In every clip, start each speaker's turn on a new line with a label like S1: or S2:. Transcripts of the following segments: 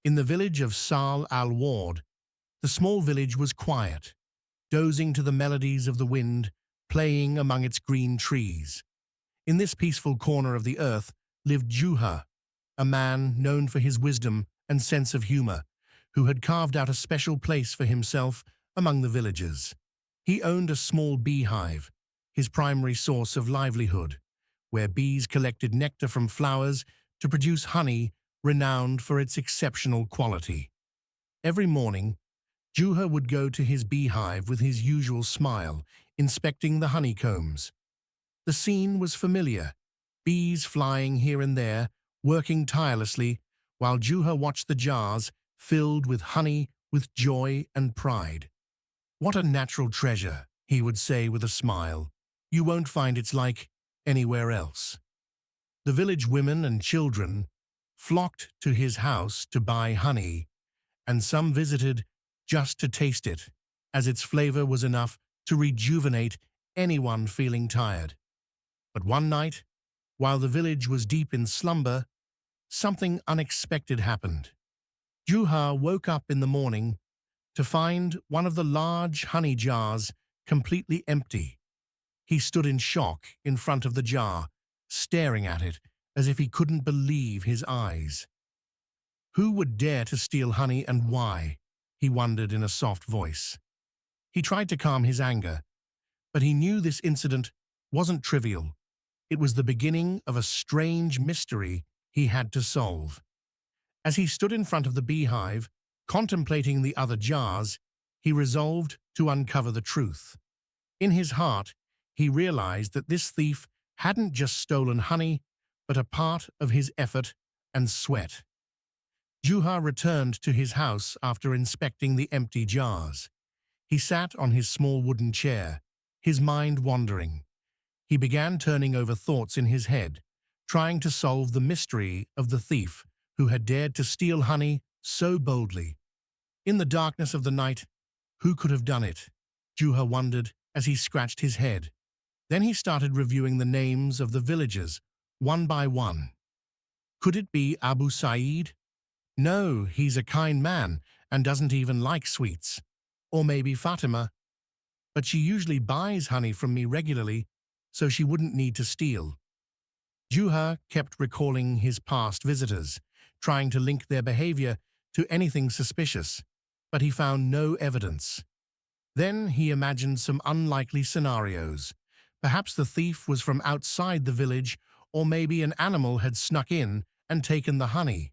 S1: In the village of Sal al-Ward, the small village was quiet, dozing to the melodies of the wind, playing among its green trees. In this peaceful corner of the earth lived Juha, a man known for his wisdom and sense of humor, who had carved out a special place for himself among the villagers. He owned a small beehive, his primary source of livelihood, where bees collected nectar from flowers to produce honey renowned for its exceptional quality. Every morning, Juha would go to his beehive with his usual smile, inspecting the honeycombs. The scene was familiar, bees flying here and there, working tirelessly, while Juha watched the jars filled with honey with joy and pride. "What a natural treasure," he would say with a smile. "You won't find its like anywhere else." The village women and children flocked to his house to buy honey, and some visited just to taste it, as its flavor was enough to rejuvenate anyone feeling tired. But one night, while the village was deep in slumber, something unexpected happened. Juha woke up in the morning to find one of the large honey jars completely empty. He stood in shock in front of the jar, staring at it as if he couldn't believe his eyes. Who would dare to steal honey and why? He wondered in a soft voice. He tried to calm his anger, but he knew this incident wasn't trivial. It was the beginning of a strange mystery he had to solve. As he stood in front of the beehive, contemplating the other jars, he resolved to uncover the truth. In his heart, he realized that this thief hadn't just stolen honey, but a part of his effort and sweat. Juha returned to his house after inspecting the empty jars. He sat on his small wooden chair, his mind wandering. He began turning over thoughts in his head, trying to solve the mystery of the thief who had dared to steal honey so boldly. In the darkness of the night, who could have done it? Juha wondered as he scratched his head. Then he started reviewing the names of the villagers, one by one. Could it be Abu Saeed? No, he's a kind man and doesn't even like sweets. Or maybe Fatima. But she usually buys honey from me regularly, so she wouldn't need to steal. Juha kept recalling his past visitors, trying to link their behavior to anything suspicious, but he found no evidence. Then he imagined some unlikely scenarios. Perhaps the thief was from outside the village, or maybe an animal had snuck in and taken the honey.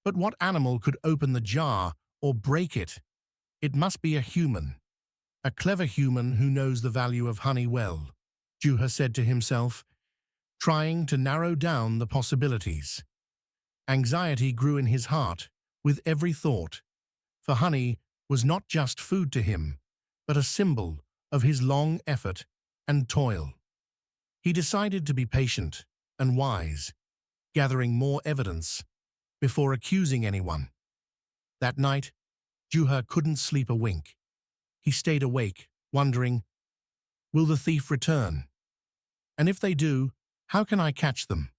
S1: But what animal could open the jar or break it? It must be a human. A clever human who knows the value of honey well, Juha said to himself, trying to narrow down the possibilities. Anxiety grew in his heart with every thought, for honey was not just food to him, but a symbol of his long effort and toil. He decided to be patient and wise, gathering more evidence before accusing anyone. That night, Juha couldn't sleep a wink. He stayed awake, wondering, will the thief return? And if they do, how can I catch them?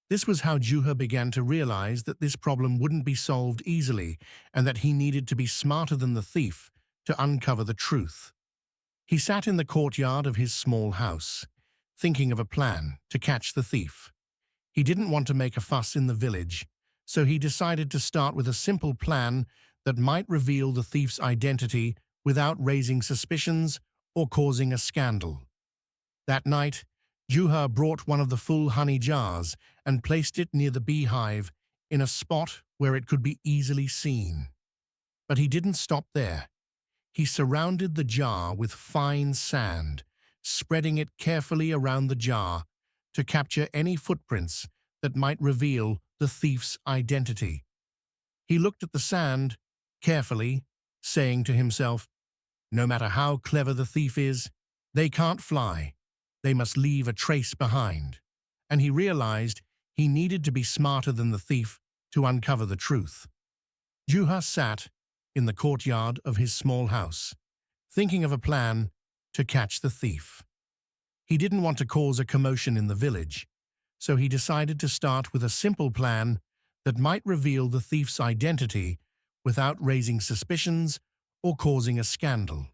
S1: This was how Juha began to realize that this problem wouldn't be solved easily and that he needed to be smarter than the thief to uncover the truth. He sat in the courtyard of his small house, thinking of a plan to catch the thief. He didn't want to make a fuss in the village, so he decided to start with a simple plan that might reveal the thief's identity without raising suspicions or causing a scandal. That night, Juha brought one of the full honey jars and placed it near the beehive in a spot where it could be easily seen. But he didn't stop there. He surrounded the jar with fine sand, spreading it carefully around the jar to capture any footprints that might reveal the thief's identity. He looked at the sand carefully, saying to himself, no matter how clever the thief is, they can't fly. They must leave a trace behind. And he realized he needed to be smarter than the thief to uncover the truth. Juha sat in the courtyard of his small house, thinking of a plan to catch the thief. He didn't want to cause a commotion in the village, so he decided to start with a simple plan that might reveal the thief's identity without raising suspicions or causing a scandal.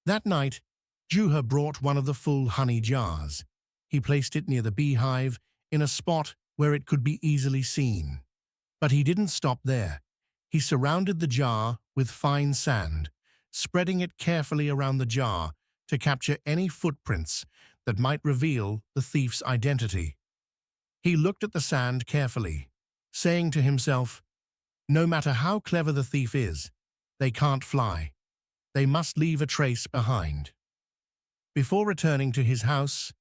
S1: That night, Juha brought one of the full honey jars. He placed it near the beehive in a spot where it could be easily seen. But he didn't stop there. He surrounded the jar with fine sand, spreading it carefully around the jar to capture any footprints that might reveal the thief's identity. He looked at the sand carefully, saying to himself, "No matter how clever the thief is, they can't fly. They must leave a trace behind." Before returning to his house,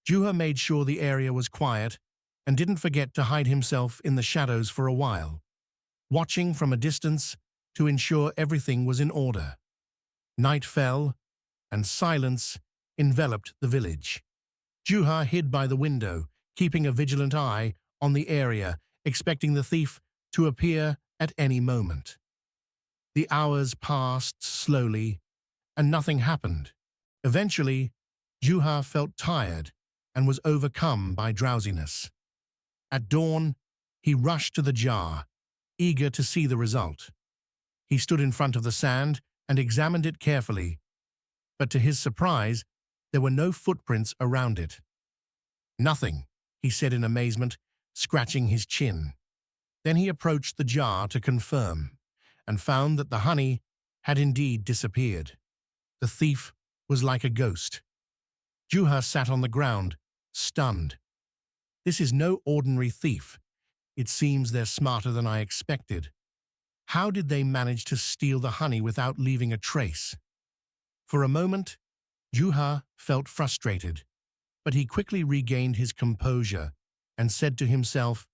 S1: Juha made sure the area was quiet and didn't forget to hide himself in the shadows for a while, watching from a distance to ensure everything was in order. Night fell, and silence enveloped the village. Juha hid by the window, keeping a vigilant eye on the area, expecting the thief to appear at any moment. The hours passed slowly, and nothing happened. Eventually, Juha felt tired and was overcome by drowsiness. At dawn, he rushed to the jar, eager to see the result. He stood in front of the sand and examined it carefully, but to his surprise, there were no footprints around it. "Nothing," he said in amazement, scratching his chin. Then he approached the jar to confirm, and found that the honey had indeed disappeared. The thief was like a ghost. Juha sat on the ground, stunned. "This is no ordinary thief. It seems they're smarter than I expected. How did they manage to steal the honey without leaving a trace?" For a moment, Juha felt frustrated, but he quickly regained his composure and said to himself,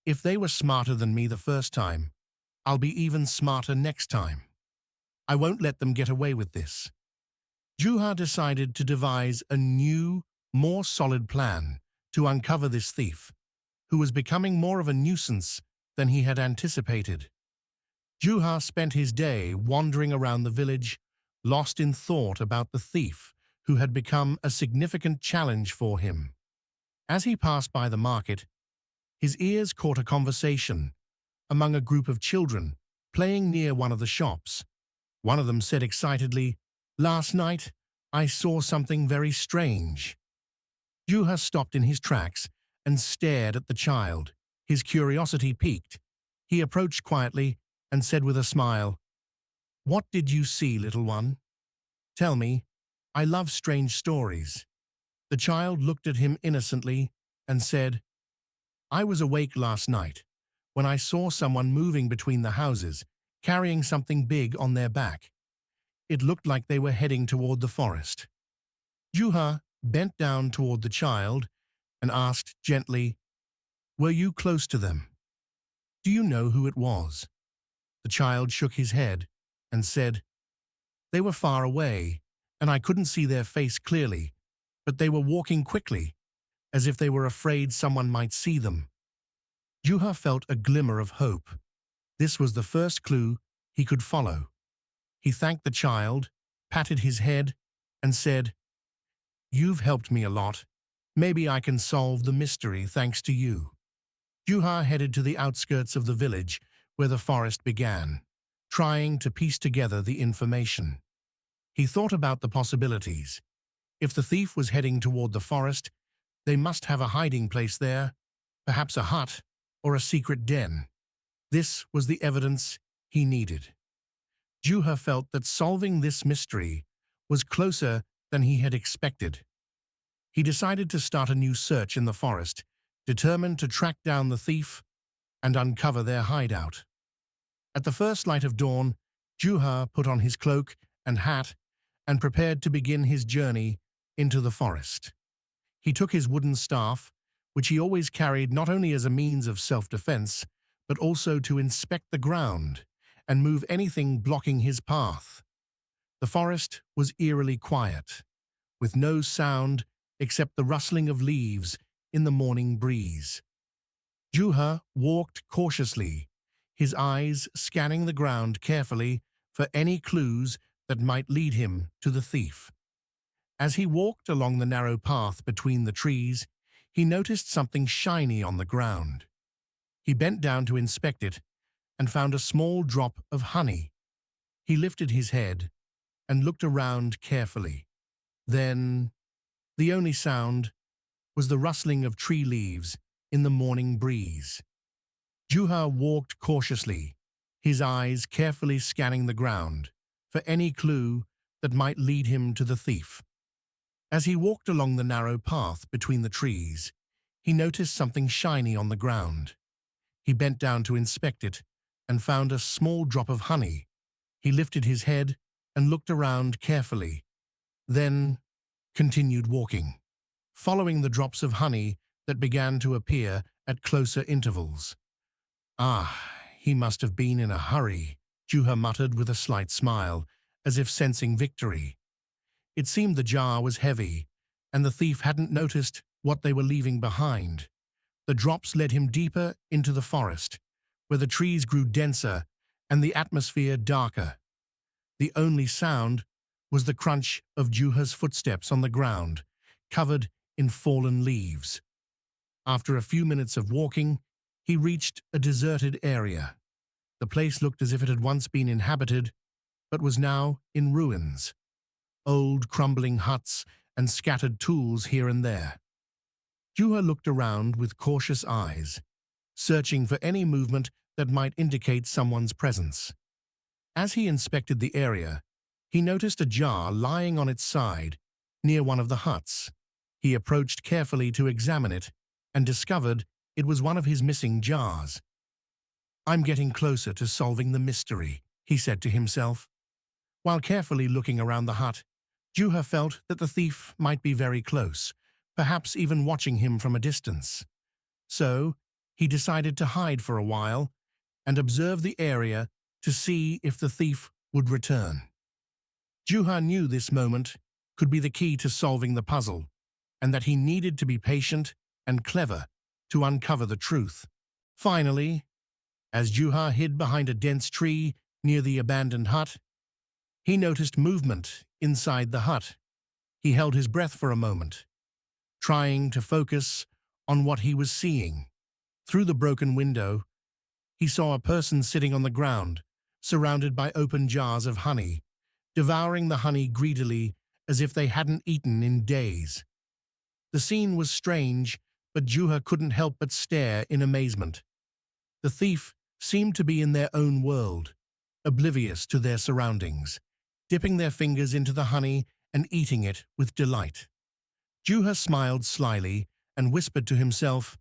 S1: "If they were smarter than me the first time, I'll be even smarter next time. I won't let them get away with this." Juha decided to devise a new, more solid plan to uncover this thief, who was becoming more of a nuisance than he had anticipated. Juha spent his day wandering around the village, lost in thought about the thief, who had become a significant challenge for him. As he passed by the market, his ears caught a conversation among a group of children playing near one of the shops. One of them said excitedly, "Last night, I saw something very strange." Juha stopped in his tracks and stared at the child. His curiosity piqued. He approached quietly and said with a smile, "What did you see, little one? Tell me. I love strange stories." The child looked at him innocently and said, "I was awake last night when I saw someone moving between the houses, carrying something big on their back. It looked like they were heading toward the forest." Juha bent down toward the child and asked gently, "Were you close to them? Do you know who it was?" The child shook his head and said, "They were far away, and I couldn't see their face clearly, but they were walking quickly, as if they were afraid someone might see them." Juha felt a glimmer of hope. This was the first clue he could follow. He thanked the child, patted his head, and said, "You've helped me a lot. Maybe I can solve the mystery thanks to you." Juha headed to the outskirts of the village where the forest began, trying to piece together the information. He thought about the possibilities. If the thief was heading toward the forest, they must have a hiding place there, perhaps a hut or a secret den. This was the evidence he needed. Juha felt that solving this mystery was closer than he had expected. He decided to start a new search in the forest, determined to track down the thief and uncover their hideout. At the first light of dawn, Juha put on his cloak and hat and prepared to begin his journey into the forest. He took his wooden staff, which he always carried not only as a means of self-defense, but also to inspect the ground and move anything blocking his path. The forest was eerily quiet, with no sound except the rustling of leaves in the morning breeze. Juha walked cautiously, his eyes scanning the ground carefully for any clues that might lead him to the thief. As he walked along the narrow path between the trees, he noticed something shiny on the ground. He bent down to inspect it and found a small drop of honey. He lifted his head and looked around carefully. Then, the only sound was the rustling of tree leaves in the morning breeze. Juha walked cautiously, his eyes carefully scanning the ground for any clue that might lead him to the thief. As he walked along the narrow path between the trees, he noticed something shiny on the ground. He bent down to inspect it and found a small drop of honey. He lifted his head and looked around carefully, then continued walking, following the drops of honey that began to appear at closer intervals. "Ah, he must have been in a hurry," Juha muttered with a slight smile, as if sensing victory. It seemed the jar was heavy, and the thief hadn't noticed what they were leaving behind. The drops led him deeper into the forest, where the trees grew denser and the atmosphere darker. The only sound was the crunch of Juha's footsteps on the ground, covered in fallen leaves. After a few minutes of walking, he reached a deserted area. The place looked as if it had once been inhabited, but was now in ruins. Old crumbling huts and scattered tools here and there. Juha looked around with cautious eyes, searching for any movement that might indicate someone's presence. As he inspected the area, he noticed a jar lying on its side near one of the huts. He approached carefully to examine it and discovered it was one of his missing jars. "I'm getting closer to solving the mystery," he said to himself. While carefully looking around the hut, Juha felt that the thief might be very close, perhaps even watching him from a distance. So, he decided to hide for a while and observe the area to see if the thief would return. Juha knew this moment could be the key to solving the puzzle, and that he needed to be patient and clever to uncover the truth. Finally, as Juha hid behind a dense tree near the abandoned hut, he noticed movement inside the hut. He held his breath for a moment, trying to focus on what he was seeing. Through the broken window, he saw a person sitting on the ground, surrounded by open jars of honey, devouring the honey greedily as if they hadn't eaten in days. The scene was strange, but Juha couldn't help but stare in amazement. The thief seemed to be in their own world, oblivious to their surroundings, dipping their fingers into the honey and eating it with delight. Juha smiled slyly and whispered to himself,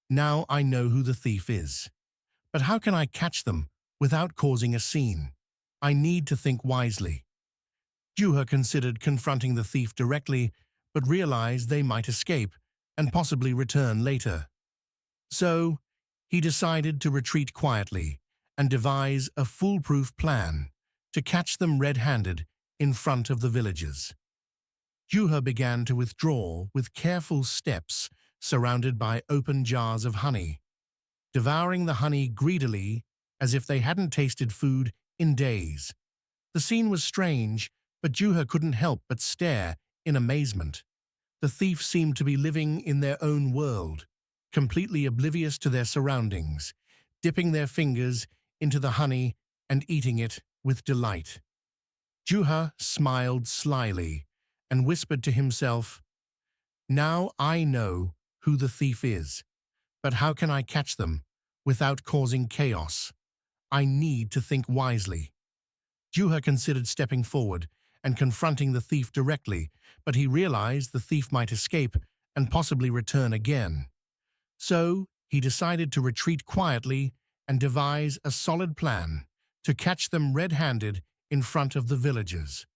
S1: "Now I know who the thief is. But how can I catch them without causing a scene? I need to think wisely." Juha considered confronting the thief directly, but realized they might escape and possibly return later. So, he decided to retreat quietly and devise a foolproof plan to catch them red-handed in front of the villagers. Juha began to withdraw with careful steps, surrounded by open jars of honey, devouring the honey greedily as if they hadn't tasted food in days. The scene was strange, but Juha couldn't help but stare in amazement. The thief seemed to be living in their own world, completely oblivious to their surroundings, dipping their fingers into the honey and eating it with delight. Juha smiled slyly and whispered to himself, "Now I know who the thief is, but how can I catch them without causing chaos? I need to think wisely." Juha considered stepping forward and confronting the thief directly, but he realized the thief might escape and possibly return again. So, he decided to retreat quietly and devise a solid plan to catch them red-handed in front of the villagers.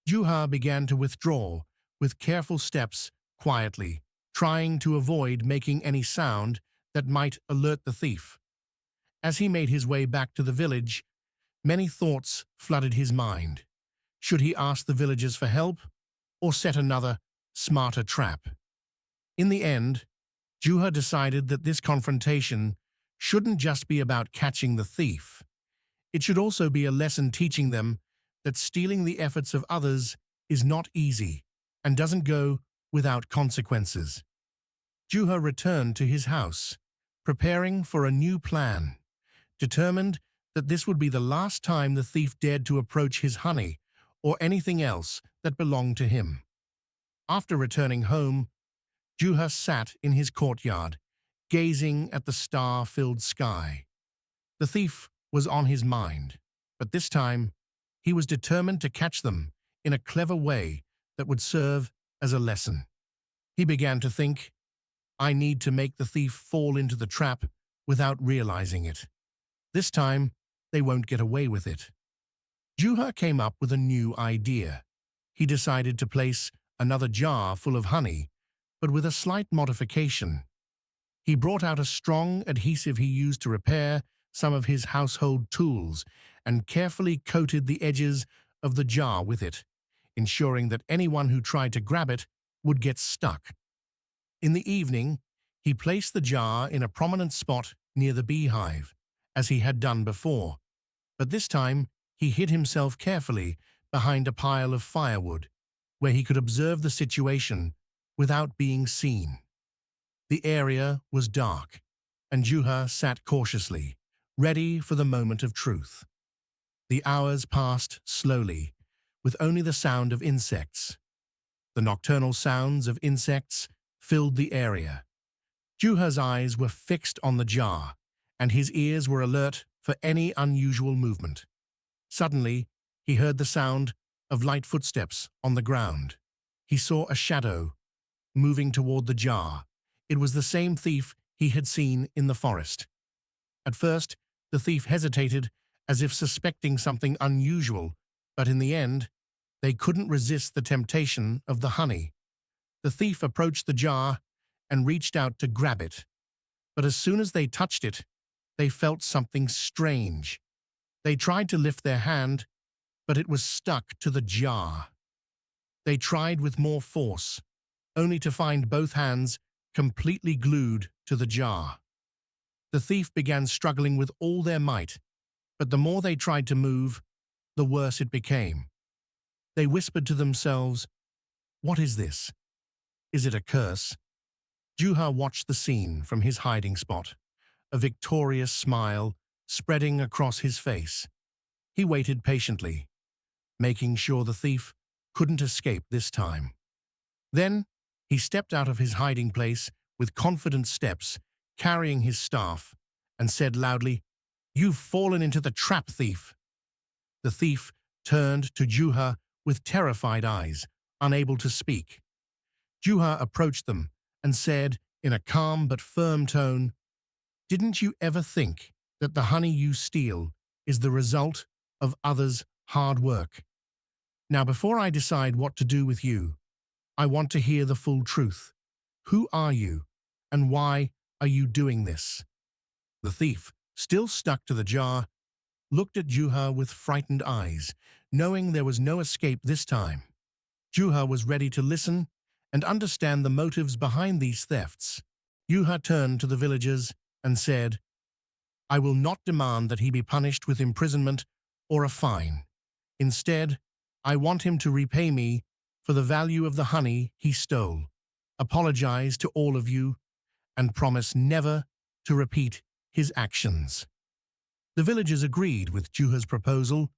S1: Juha began to withdraw with careful steps quietly, trying to avoid making any sound that might alert the thief. As he made his way back to the village, many thoughts flooded his mind. Should he ask the villagers for help or set another, smarter trap? In the end, Juha decided that this confrontation shouldn't just be about catching the thief. It should also be a lesson teaching them that stealing the efforts of others is not easy and doesn't go without consequences. Juha returned to his house, preparing for a new plan, determined that this would be the last time the thief dared to approach his honey or anything else that belonged to him. After returning home, Juha sat in his courtyard, gazing at the star-filled sky. The thief was on his mind, but this time he was determined to catch them in a clever way that would serve as a lesson. He began to think, I need to make the thief fall into the trap without realizing it. This time, they won't get away with it. Juha came up with a new idea. He decided to place another jar full of honey, but with a slight modification. He brought out a strong adhesive he used to repair some of his household tools and carefully coated the edges of the jar with it, ensuring that anyone who tried to grab it would get stuck. In the evening, he placed the jar in a prominent spot near the beehive, as he had done before, but this time he hid himself carefully behind a pile of firewood, where he could observe the situation without being seen. The area was dark, and Juha sat cautiously, ready for the moment of truth. The hours passed slowly, with only the sound of insects. The nocturnal sounds of insects filled the area. Juha's eyes were fixed on the jar, and his ears were alert for any unusual movement. Suddenly, he heard the sound of light footsteps on the ground. He saw a shadow moving toward the jar. It was the same thief he had seen in the forest. At first, the thief hesitated as if suspecting something unusual, but in the end, they couldn't resist the temptation of the honey. The thief approached the jar and reached out to grab it. But as soon as they touched it, they felt something strange. They tried to lift their hand, but it was stuck to the jar. They tried with more force, only to find both hands completely glued to the jar. The thief began struggling with all their might, but the more they tried to move, the worse it became. They whispered to themselves, "What is this? Is it a curse?" Juha watched the scene from his hiding spot, a victorious smile spreading across his face. He waited patiently, making sure the thief couldn't escape this time. Then, he stepped out of his hiding place with confident steps, carrying his staff, and said loudly, "You've fallen into the trap, thief." The thief turned to Juha with terrified eyes, unable to speak. Juha approached them and said in a calm but firm tone, "Didn't you ever think that the honey you steal is the result of others' hard work? Now, before I decide what to do with you, I want to hear the full truth. Who are you, and why are you doing this?" The thief, still stuck to the jar, looked at Juha with frightened eyes, knowing there was no escape this time. Juha was ready to listen and understand the motives behind these thefts. Juha turned to the villagers and said, "I will not demand that he be punished with imprisonment or a fine. Instead, I want him to repay me for the value of the honey he stole, apologize to all of you, and promise never to repeat his actions." The villagers agreed with Juha's proposal,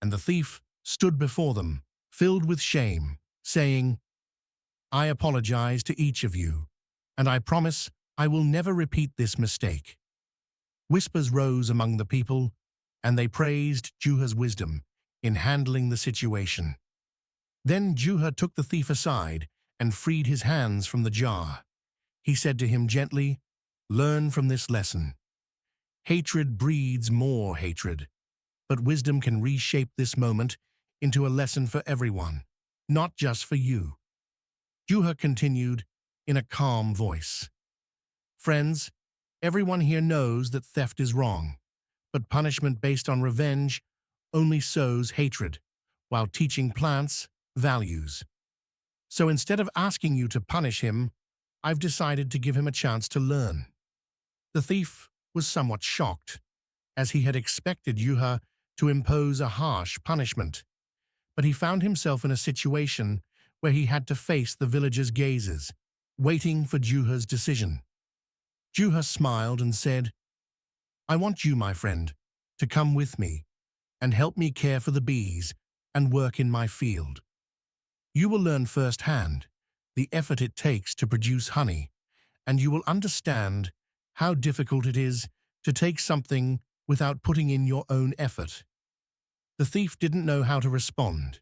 S1: and the thief stood before them, filled with shame, saying, "I apologize to each of you, and I promise I will never repeat this mistake." Whispers rose among the people, and they praised Juha's wisdom in handling the situation. Then Juha took the thief aside and freed his hands from the jar. He said to him gently, "Learn from this lesson. Hatred breeds more hatred, but wisdom can reshape this moment into a lesson for everyone, not just for you." Juha continued in a calm voice, "Friends, everyone here knows that theft is wrong, but punishment based on revenge only sows hatred, while teaching plants values. So instead of asking you to punish him, I've decided to give him a chance to learn." The thief was somewhat shocked, as he had expected Juha to impose a harsh punishment, but he found himself in a situation where he had to face the villagers' gazes, waiting for Juha's decision. Juha smiled and said, I want you, my friend, to come with me and help me care for the bees and work in my field. You will learn firsthand the effort it takes to produce honey, and you will understand how difficult it is to take something without putting in your own effort. The thief didn't know how to respond,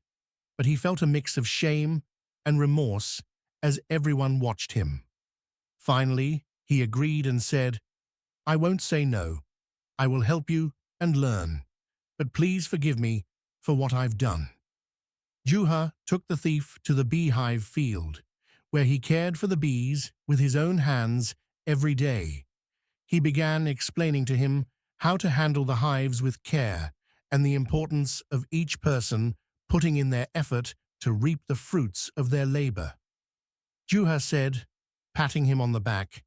S1: but he felt a mix of shame and remorse as everyone watched him. Finally, he agreed and said, I won't say no. I will help you and learn, but please forgive me for what I've done. Juha took the thief to the beehive field, where he cared for the bees with his own hands every day. He began explaining to him how to handle the hives with care and the importance of each person putting in their effort to reap the fruits of their labor. Juha said, patting him on the back,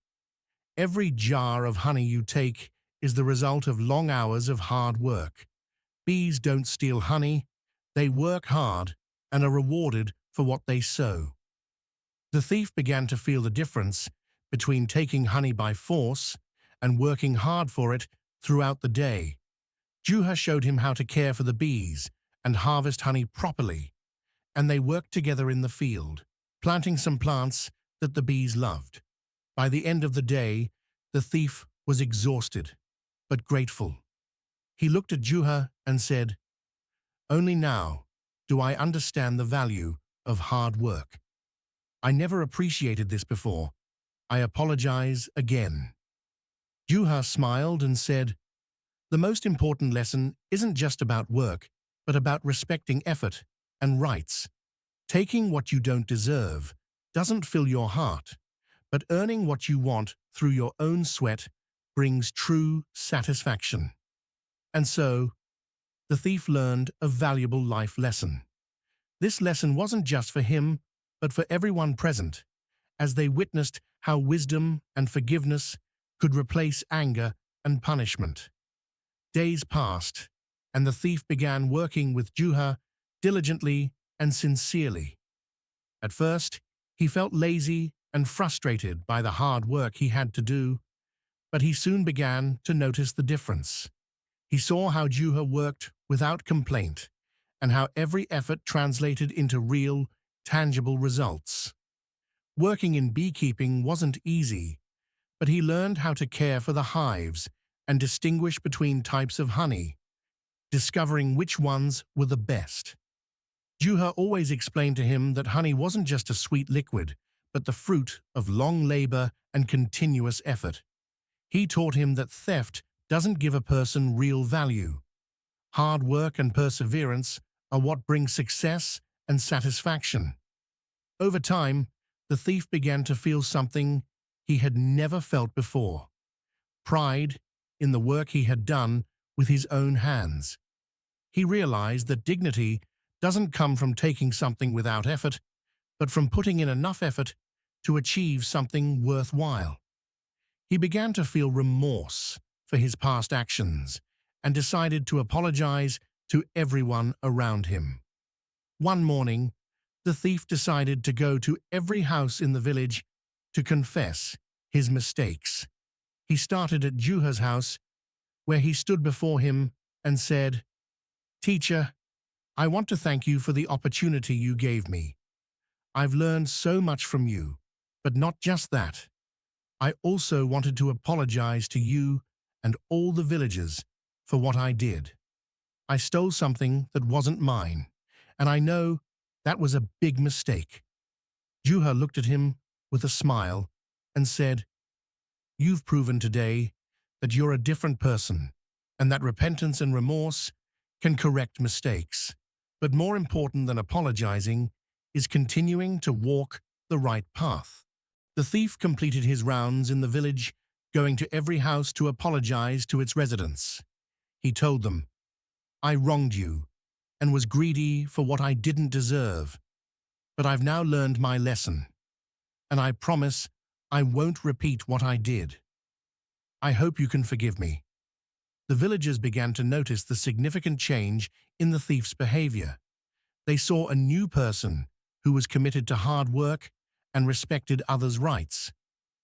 S1: every jar of honey you take is the result of long hours of hard work. Bees don't steal honey, they work hard and are rewarded for what they sow. The thief began to feel the difference between taking honey by force and working hard for it throughout the day. Juha showed him how to care for the bees and harvest honey properly, and they worked together in the field, planting some plants that the bees loved. By the end of the day, the thief was exhausted, but grateful. He looked at Juha and said, only now do I understand the value of hard work. I never appreciated this before. I apologize again. Juha smiled and said, the most important lesson isn't just about work, but about respecting effort and rights. Taking what you don't deserve doesn't fill your heart, but earning what you want through your own sweat brings true satisfaction. And so, the thief learned a valuable life lesson. This lesson wasn't just for him, but for everyone present, as they witnessed how wisdom and forgiveness could replace anger and punishment. Days passed, and the thief began working with Juha diligently and sincerely. At first, he felt lazy and frustrated by the hard work he had to do, but he soon began to notice the difference. He saw how Juha worked without complaint, and how every effort translated into real, tangible results. Working in beekeeping wasn't easy, but he learned how to care for the hives and distinguish between types of honey, discovering which ones were the best. Juha always explained to him that honey wasn't just a sweet liquid, but the fruit of long labor and continuous effort. He taught him that theft doesn't give a person real value. Hard work and perseverance are what bring success and satisfaction. Over time, the thief began to feel something he had never felt before: pride in the work he had done with his own hands. He realized that dignity doesn't come from taking something without effort, but from putting in enough effort to achieve something worthwhile. He began to feel remorse for his past actions and decided to apologize to everyone around him. One morning, the thief decided to go to every house in the village to confess his mistakes. He started at Juha's house, where he stood before him and said, "Teacher, I want to thank you for the opportunity you gave me. I've learned so much from you, but not just that. I also wanted to apologize to you and all the villagers for what I did. I stole something that wasn't mine, and I know that was a big mistake." Juha looked at him with a smile and said, "You've proven today that you're a different person, and that repentance and remorse can correct mistakes. But more important than apologizing is continuing to walk the right path." The thief completed his rounds in the village, going to every house to apologize to its residents. He told them, "I wronged you and was greedy for what I didn't deserve, but I've now learned my lesson, and I promise I won't repeat what I did. I hope you can forgive me." The villagers began to notice the significant change in the thief's behavior. They saw a new person who was committed to hard work and respected others' rights.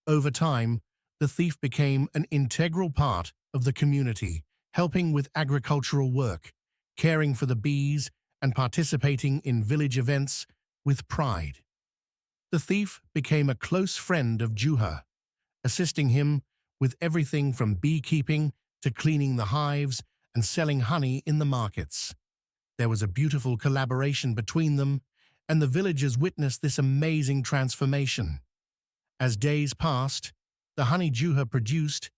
S1: Over time, the thief became an integral part of the community, helping with agricultural work, caring for the bees, and participating in village events with pride. The thief became a close friend of Juha, assisting him with everything from beekeeping to cleaning the hives and selling honey in the markets. There was a beautiful collaboration between them, and the villagers witnessed this amazing transformation. As days passed, the honey Juha produced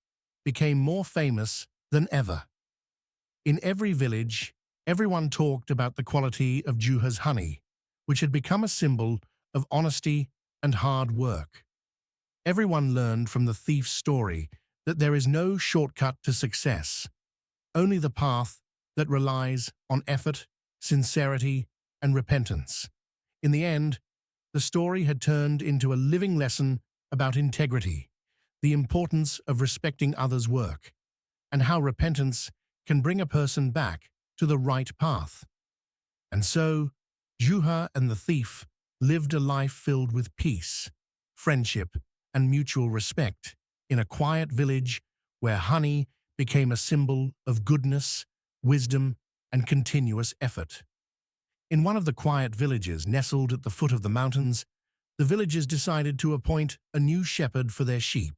S1: became more famous than ever. In every village, everyone talked about the quality of Juha's honey, which had become a symbol of honesty and hard work. Everyone learned from the thief's story that there is no shortcut to success, only the path that relies on effort, sincerity, and repentance. In the end, the story had turned into a living lesson about integrity, the importance of respecting others' work, and how repentance can bring a person back to the right path. And so, Juha and the thief lived a life filled with peace, friendship, and mutual respect in a quiet village where honey became a symbol of goodness, wisdom, and continuous effort. In one of the quiet villages nestled at the foot of the mountains, the villagers decided to appoint a new shepherd for their sheep.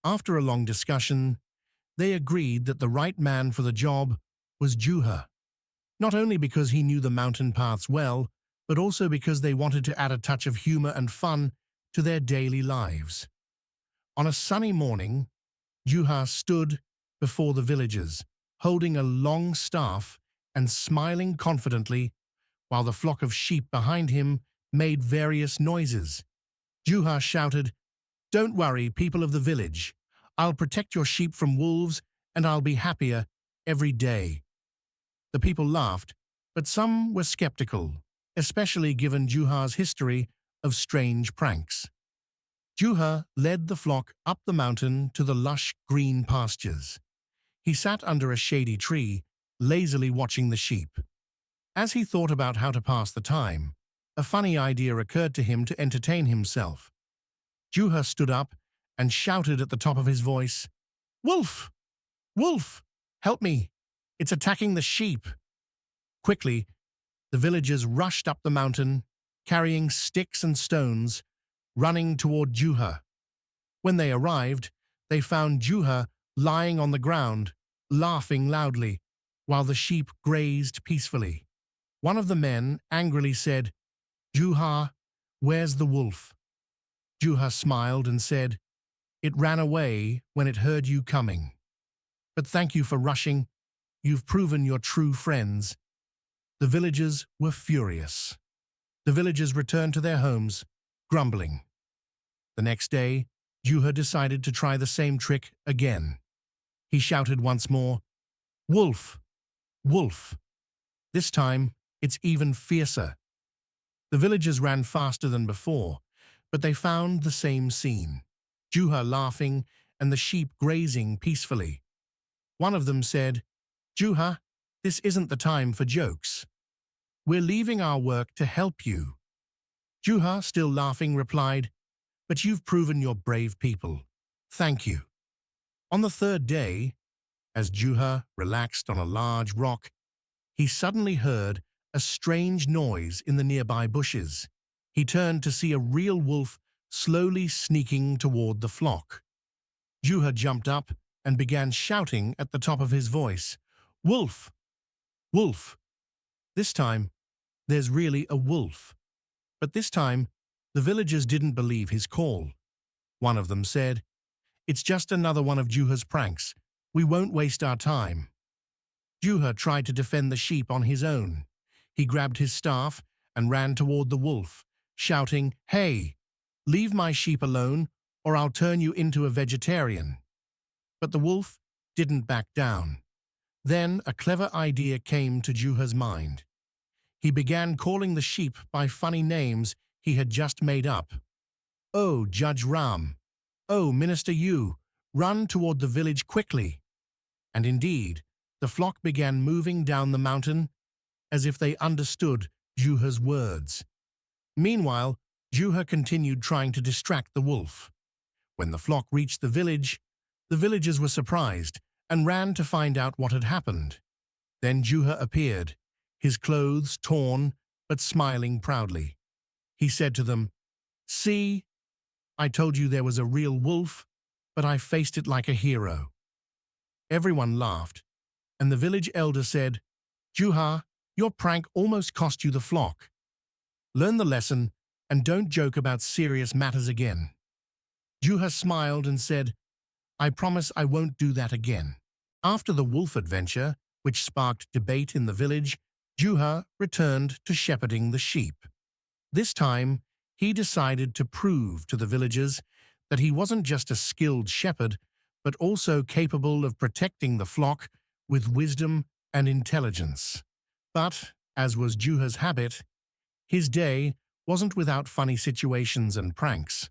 S1: After a long discussion, they agreed that the right man for the job was Juha, not only because he knew the mountain paths well, but also because they wanted to add a touch of humor and fun to their daily lives. On a sunny morning, Juha stood before the villagers, holding a long staff and smiling confidently, while the flock of sheep behind him made various noises. Juha shouted, "Don't worry, people of the village. I'll protect your sheep from wolves, and I'll be happier every day." The people laughed, but some were skeptical, especially given Juha's history of strange pranks. Juha led the flock up the mountain to the lush green pastures. He sat under a shady tree, lazily watching the sheep. As he thought about how to pass the time, a funny idea occurred to him to entertain himself. Juha stood up and shouted at the top of his voice, "Wolf! Wolf! Help me! It's attacking the sheep!" Quickly, the villagers rushed up the mountain, carrying sticks and stones, running toward Juha. When they arrived, they found Juha lying on the ground, laughing loudly, while the sheep grazed peacefully. One of the men angrily said, "Juha, where's the wolf?" Juha smiled and said, "It ran away when it heard you coming. But thank you for rushing. You've proven you're true friends." The villagers were furious. The villagers returned to their homes, grumbling. The next day, Juha decided to try the same trick again. He shouted once more, "Wolf! Wolf!" This time, it's even fiercer. The villagers ran faster than before, but they found the same scene: Juha laughing and the sheep grazing peacefully. One of them said, "Juha, this isn't the time for jokes. We're leaving our work to help you." Juha, still laughing, replied, "But you've proven you're brave people. Thank you." On the third day, as Juha relaxed on a large rock, he suddenly heard a strange noise in the nearby bushes. He turned to see a real wolf slowly sneaking toward the flock. Juha jumped up and began shouting at the top of his voice, "Wolf! Wolf!" This time, there's really a wolf. But this time, the villagers didn't believe his call. One of them said, "It's just another one of Juha's pranks. We won't waste our time." Juha tried to defend the sheep on his own. He grabbed his staff and ran toward the wolf, shouting, "Hey, leave my sheep alone, or I'll turn you into a vegetarian." But the wolf didn't back down. Then a clever idea came to Juha's mind. He began calling the sheep by funny names he had just made up. "Oh, Judge Ram! Oh, Minister Yu! Run toward the village quickly!" And indeed, the flock began moving down the mountain as if they understood Juha's words. Meanwhile, Juha continued trying to distract the wolf. When the flock reached the villagers were surprised and ran to find out what had happened. Then Juha appeared, his clothes torn but smiling proudly. He said to them, "See, I told you there was a real wolf, but I faced it like a hero." Everyone laughed, and the village elder said, "Juha, your prank almost cost you the flock. Learn the lesson and don't joke about serious matters again." Juha smiled and said, "I promise I won't do that again." After the wolf adventure, which sparked debate in the village, Juha returned to shepherding the sheep. This time, he decided to prove to the villagers that he wasn't just a skilled shepherd, but also capable of protecting the flock with wisdom and intelligence. But, as was Juha's habit, his day wasn't without funny situations and pranks.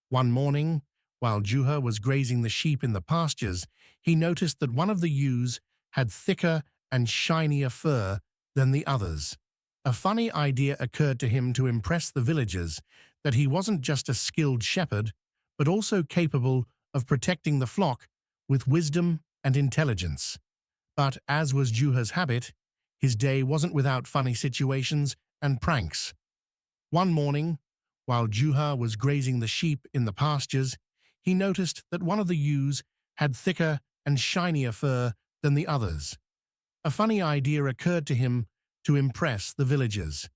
S1: One morning, while Juha was grazing the sheep in the pastures, he noticed that one of the ewes had thicker and shinier fur than the others. A funny idea occurred to him to impress the villagers that he wasn't just a skilled shepherd, but also capable of protecting the flock with wisdom and intelligence. But as was Juha's habit, his day wasn't without funny situations and pranks. One morning, while Juha was grazing the sheep in the pastures, he noticed that one of the ewes had thicker and shinier fur than the others. A funny idea occurred to him to impress the villagers.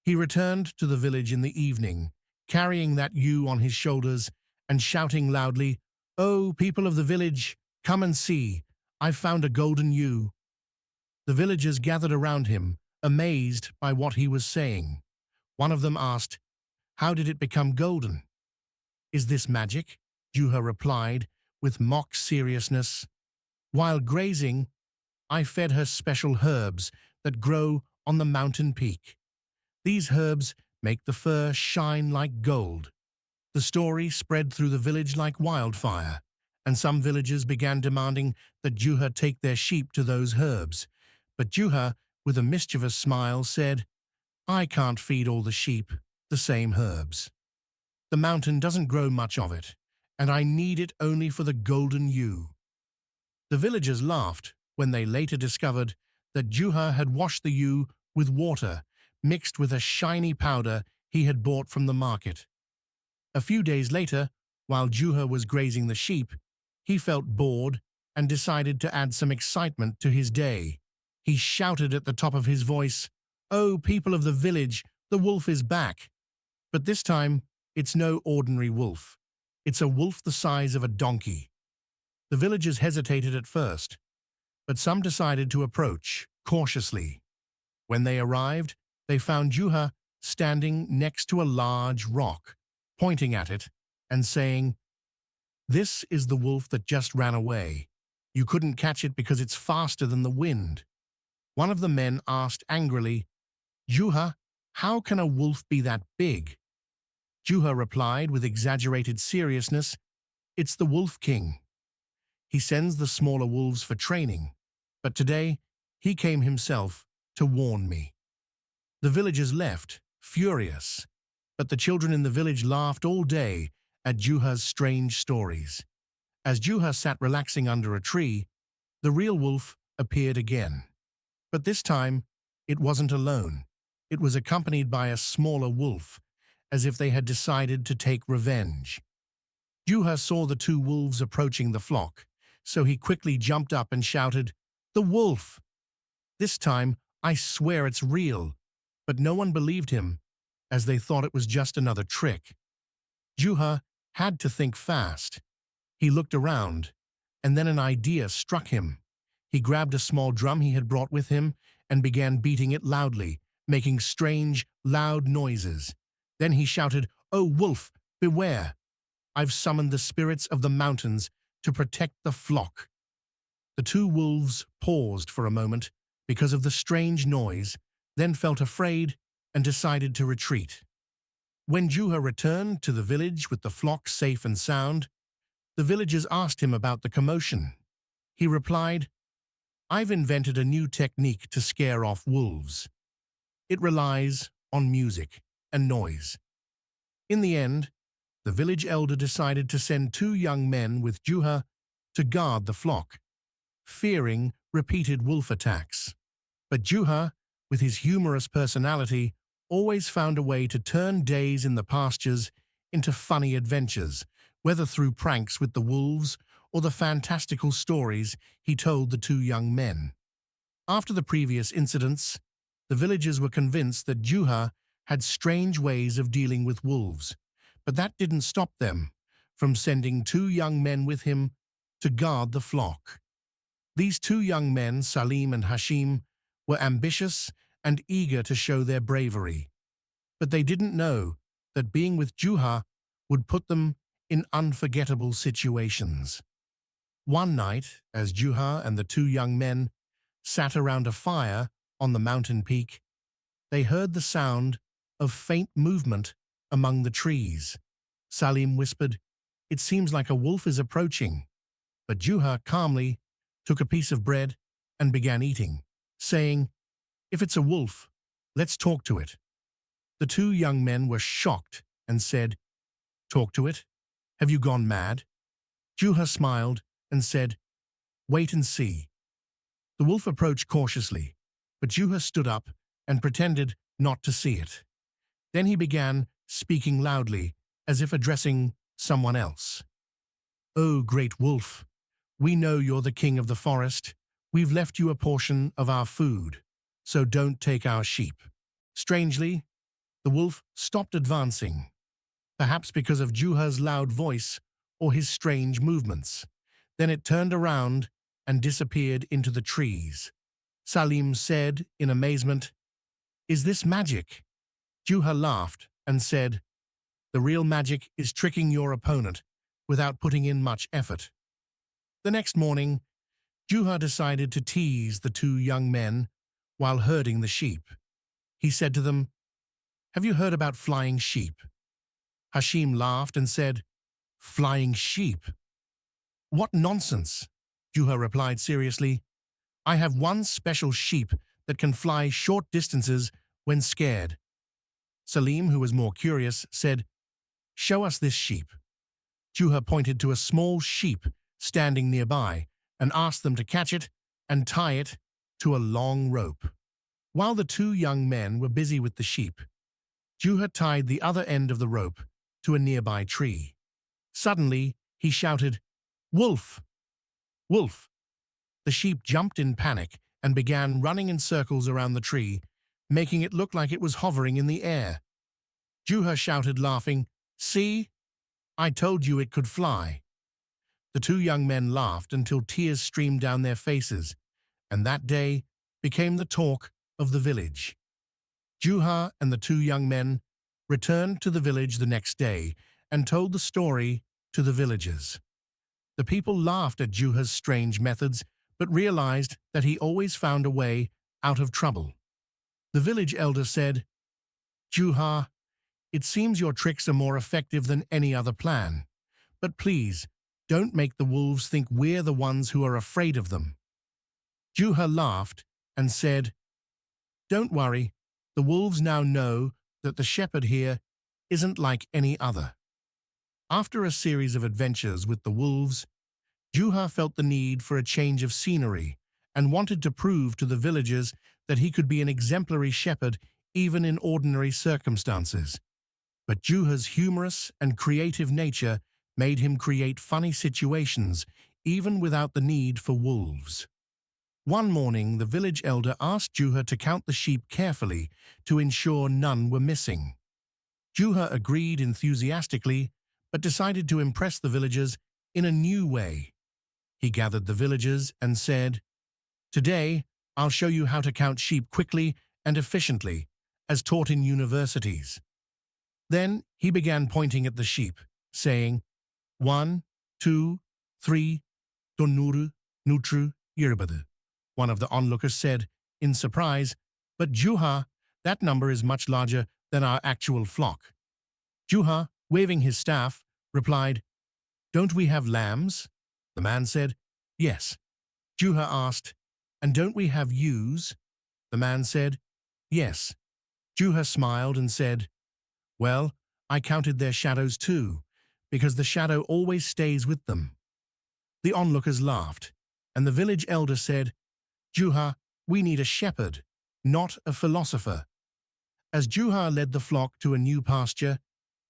S1: He returned to the village in the evening, carrying that ewe on his shoulders and shouting loudly, "Oh, people of the village, come and see, I've found a golden ewe." The villagers gathered around him, amazed by what he was saying. One of them asked, "How did it become golden?" "Is this magic?" Juha replied with mock seriousness. "While grazing, I fed her special herbs that grow on the mountain peak. These herbs make the fur shine like gold." The story spread through the village like wildfire, and some villagers began demanding that Juha take their sheep to those herbs. But Juha, with a mischievous smile, said, "I can't feed all the sheep the same herbs. The mountain doesn't grow much of it, and I need it only for the golden ewe." The villagers laughed when they later discovered that Juha had washed the ewe with water mixed with a shiny powder he had bought from the market. A few days later, while Juha was grazing the sheep, he felt bored and decided to add some excitement to his day. He shouted at the top of his voice, "Oh, people of the village, the wolf is back." But this time, it's no ordinary wolf. It's a wolf the size of a donkey. The villagers hesitated at first, but some decided to approach cautiously. When they arrived, they found Juha standing next to a large rock, pointing at it and saying, "This is the wolf that just ran away. You couldn't catch it because it's faster than the wind." One of the men asked angrily, "Juha, how can a wolf be that big?" Juha replied with exaggerated seriousness, "It's the Wolf King. He sends the smaller wolves for training, but today he came himself to warn me." The villagers left, furious, but the children in the village laughed all day at Juha's strange stories. As Juha sat relaxing under a tree, the real wolf appeared again. But this time, it wasn't alone. It was accompanied by a smaller wolf, as if they had decided to take revenge. Juha saw the two wolves approaching the flock, so he quickly jumped up and shouted, "The wolf! This time, I swear it's real." But no one believed him, as they thought it was just another trick. Juha had to think fast. He looked around, and then an idea struck him. He grabbed a small drum he had brought with him and began beating it loudly, making strange, loud noises. Then he shouted, "Oh, wolf, beware! I've summoned the spirits of the mountains to protect the flock." The two wolves paused for a moment because of the strange noise, then felt afraid and decided to retreat. When Juha returned to the village with the flock safe and sound, the villagers asked him about the commotion. He replied, "I've invented a new technique to scare off wolves. It relies on music and noise. In the end, the village elder decided to send 2 young men with Juha to guard the flock, fearing repeated wolf attacks. But Juha, with his humorous personality, always found a way to turn days in the pastures into funny adventures, whether through pranks with the wolves or the fantastical stories he told the 2 young men. After the previous incidents, the villagers were convinced that Juha had strange ways of dealing with wolves, but that didn't stop them from sending 2 young men with him to guard the flock. These 2 young men, Salim and Hashim, were ambitious and eager to show their bravery, but they didn't know that being with Juha would put them in unforgettable situations. One night, as Juha and the 2 young men sat around a fire on the mountain peak, they heard the sound of faint movement among the trees. Salim whispered, "It seems like a wolf is approaching," but Juha calmly took a piece of bread and began eating, saying, "If it's a wolf, let's talk to it." The 2 young men were shocked and said, "Talk to it? Have you gone mad?" Juha smiled and said, "Wait and see." The wolf approached cautiously, but Juha stood up and pretended not to see it. Then he began speaking loudly, as if addressing someone else. "Oh, great wolf, we know you're the king of the forest. We've left you a portion of our food, so don't take our sheep." Strangely, the wolf stopped advancing, perhaps because of Juha's loud voice or his strange movements. Then it turned around and disappeared into the trees. Salim said in amazement, "Is this magic?" Juha laughed and said, "The real magic is tricking your opponent without putting in much effort." The next morning, Juha decided to tease the 2 young men while herding the sheep. He said to them, "Have you heard about flying sheep?" Hashim laughed and said, "Flying sheep? What nonsense!" Juha replied seriously, "I have one special sheep that can fly short distances when scared." Salim, who was more curious, said, "Show us this sheep." Juha pointed to a small sheep standing nearby and asked them to catch it and tie it to a long rope. While the 2 young men were busy with the sheep, Juha tied the other end of the rope to a nearby tree. Suddenly, he shouted, "Wolf! Wolf!" The sheep jumped in panic and began running in circles around the tree, making it look like it was hovering in the air. Juha shouted, laughing, "See? I told you it could fly." The 2 young men laughed until tears streamed down their faces, and that day became the talk of the village. Juha and the 2 young men returned to the village the next day and told the story to the villagers. The people laughed at Juha's strange methods, but realized that he always found a way out of trouble. The village elder said, "Juha, it seems your tricks are more effective than any other plan, but please, don't make the wolves think we're the ones who are afraid of them." Juha laughed and said, "Don't worry, the wolves now know that the shepherd here isn't like any other." After a series of adventures with the wolves, Juha felt the need for a change of scenery and wanted to prove to the villagers that he could be an exemplary shepherd even in ordinary circumstances. But Juha's humorous and creative nature made him create funny situations even without the need for wolves. One morning, the village elder asked Juha to count the sheep carefully to ensure none were missing. Juha agreed enthusiastically, but decided to impress the villagers in a new way. He gathered the villagers and said, "Today, I'll show you how to count sheep quickly and efficiently, as taught in universities." Then he began pointing at the sheep, saying, 1, 2, 3, tonuru, nutru, yiribadu. One of the onlookers said, in surprise, "But Juha, that number is much larger than our actual flock." Juha, waving his staff, replied, "Don't we have lambs?" The man said, "Yes." Juha asked, "And don't we have ewes?" The man said, "Yes." Juha smiled and said, "Well, I counted their shadows too, because the shadow always stays with them. The onlookers laughed, and the village elder said, Juha, we need a shepherd, not a philosopher. As Juha led the flock to a new pasture,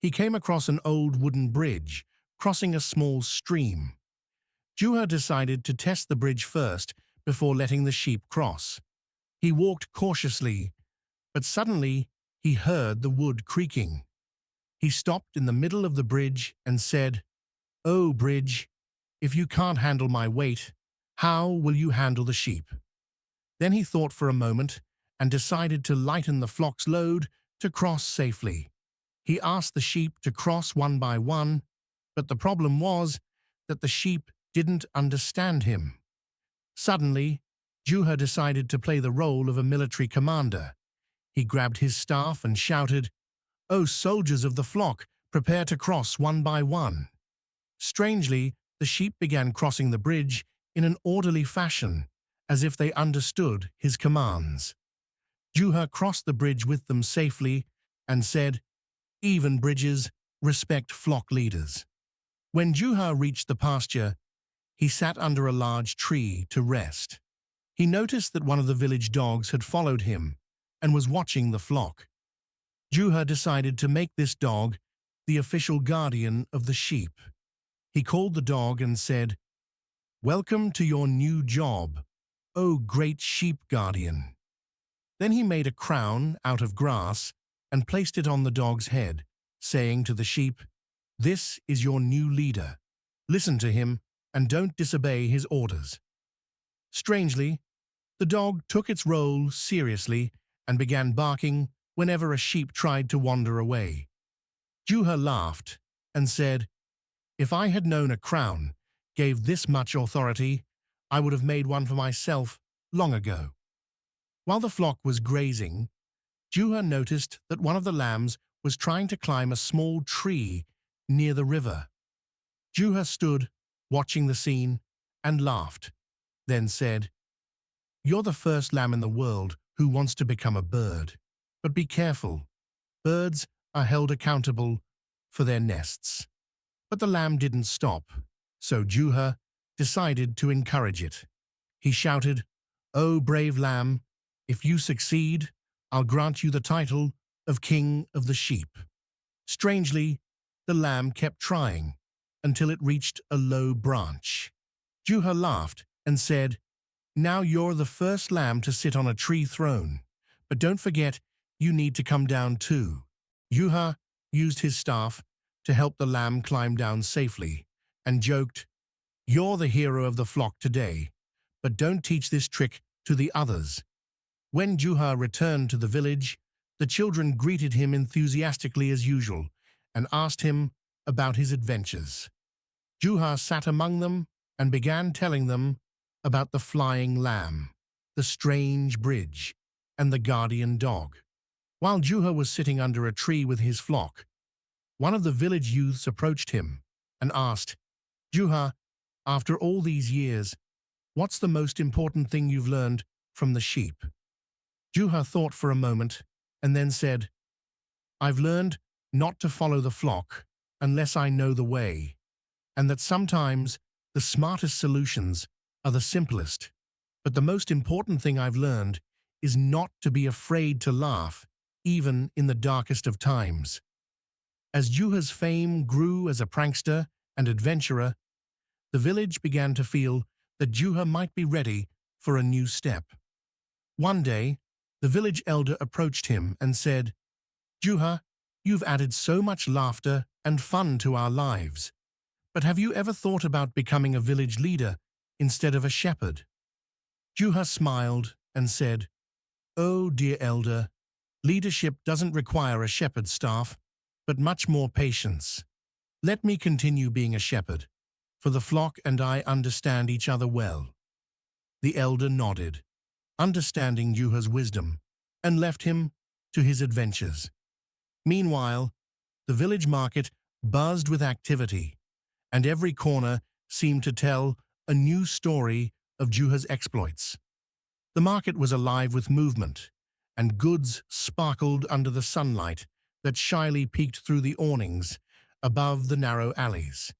S1: he came across an old wooden bridge, crossing a small stream. Juha decided to test the bridge first before letting the sheep cross. He walked cautiously, but suddenly he heard the wood creaking. He stopped in the middle of the bridge and said, "Oh, bridge, if you can't handle my weight, how will you handle the sheep?" Then he thought for a moment and decided to lighten the flock's load to cross safely. He asked the sheep to cross one by one, but the problem was that the sheep didn't understand him. Suddenly, Juha decided to play the role of a military commander. He grabbed his staff and shouted, "Oh, soldiers of the flock, prepare to cross one by one." Strangely, the sheep began crossing the bridge in an orderly fashion, as if they understood his commands. Juha crossed the bridge with them safely and said, "Even bridges respect flock leaders." When Juha reached the pasture, he sat under a large tree to rest. He noticed that one of the village dogs had followed him and was watching the flock. Juha decided to make this dog the official guardian of the sheep. He called the dog and said, "Welcome to your new job, O great sheep guardian." Then he made a crown out of grass and placed it on the dog's head, saying to the sheep, "This is your new leader. Listen to him and don't disobey his orders." Strangely, the dog took its role seriously and began barking whenever a sheep tried to wander away. Juha laughed and said, "If I had known a crown gave this much authority, I would have made one for myself long ago." While the flock was grazing, Juha noticed that one of the lambs was trying to climb a small tree near the river. Juha stood, watching the scene, and laughed, then said, "You're the first lamb in the world who wants to become a bird. But be careful. Birds are held accountable for their nests." But the lamb didn't stop, so Juha decided to encourage it. He shouted, "Oh, brave lamb, if you succeed, I'll grant you the title of King of the Sheep." Strangely, the lamb kept trying until it reached a low branch. Juha laughed and said, "Now you're the first lamb to sit on a tree throne, but don't forget you need to come down too." Juha used his staff to help the lamb climb down safely and joked, "You're the hero of the flock today, but don't teach this trick to the others." When Juha returned to the village, the children greeted him enthusiastically as usual and asked him about his adventures. Juha sat among them and began telling them about the flying lamb, the strange bridge, and the guardian dog. While Juha was sitting under a tree with his flock, one of the village youths approached him and asked, "Juha, after all these years, what's the most important thing you've learned from the sheep?" Juha thought for a moment and then said, "I've learned not to follow the flock unless I know the way, and that sometimes the smartest solutions are the simplest. But the most important thing I've learned is not to be afraid to laugh, even in the darkest of times." As Juha's fame grew as a prankster and adventurer, the village began to feel that Juha might be ready for a new step. One day, the village elder approached him and said, "Juha, you've added so much laughter and fun to our lives. But have you ever thought about becoming a village leader instead of a shepherd?" Juha smiled and said, "Oh, dear elder, leadership doesn't require a shepherd's staff, but much more patience. Let me continue being a shepherd, for the flock and I understand each other well." The elder nodded, understanding Juha's wisdom, and left him to his adventures. Meanwhile, the village market buzzed with activity, and every corner seemed to tell a new story of Juha's exploits. The market was alive with movement, and goods sparkled under the sunlight that shyly peeked through the awnings above the narrow alleys.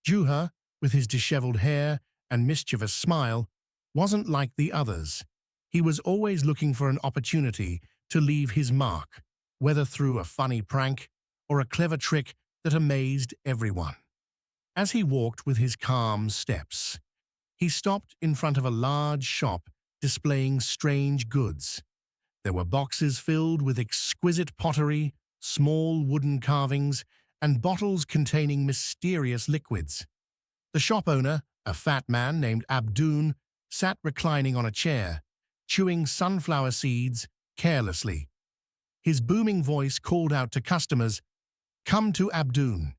S1: Juha, with his disheveled hair and mischievous smile, wasn't like the others. He was always looking for an opportunity to leave his mark, whether through a funny prank or a clever trick that amazed everyone. As he walked with his calm steps, he stopped in front of a large shop displaying strange goods. There were boxes filled with exquisite pottery, small wooden carvings, and bottles containing mysterious liquids. The shop owner, a fat man named Abdun, sat reclining on a chair, chewing sunflower seeds carelessly. His booming voice called out to customers, "Come to Abdun.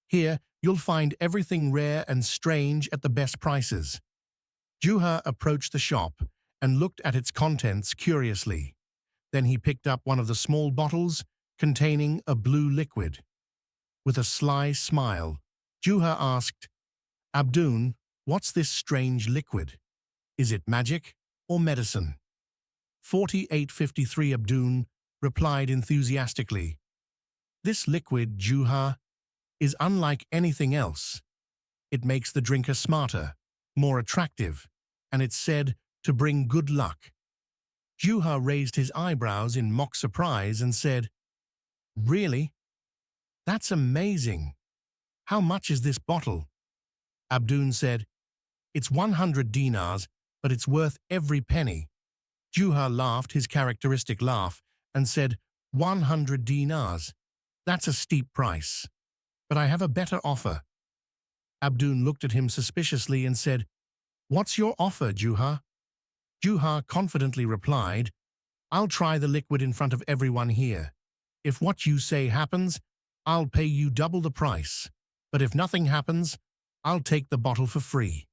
S1: Here, you'll find everything rare and strange at the best prices." Juha approached the shop and looked at its contents curiously. Then he picked up one of the small bottles containing a blue liquid. With a sly smile, Juha asked, "Abdun, what's this strange liquid? Is it magic or medicine?" 4853 Abdun replied enthusiastically, "This liquid, Juha, is unlike anything else. It makes the drinker smarter, more attractive, and it's said to bring good luck." Juha raised his eyebrows in mock surprise and said, "Really? That's amazing. How much is this bottle?" Abdun said, "It's 100 dinars, but it's worth every penny." Juha laughed his characteristic laugh and said, 100 dinars. That's a steep price. But I have a better offer." Abdun looked at him suspiciously and said, "What's your offer, Juha?" Juha confidently replied, "I'll try the liquid in front of everyone here. If what you say happens, I'll pay you double the price. But if nothing happens, I'll take the bottle for free."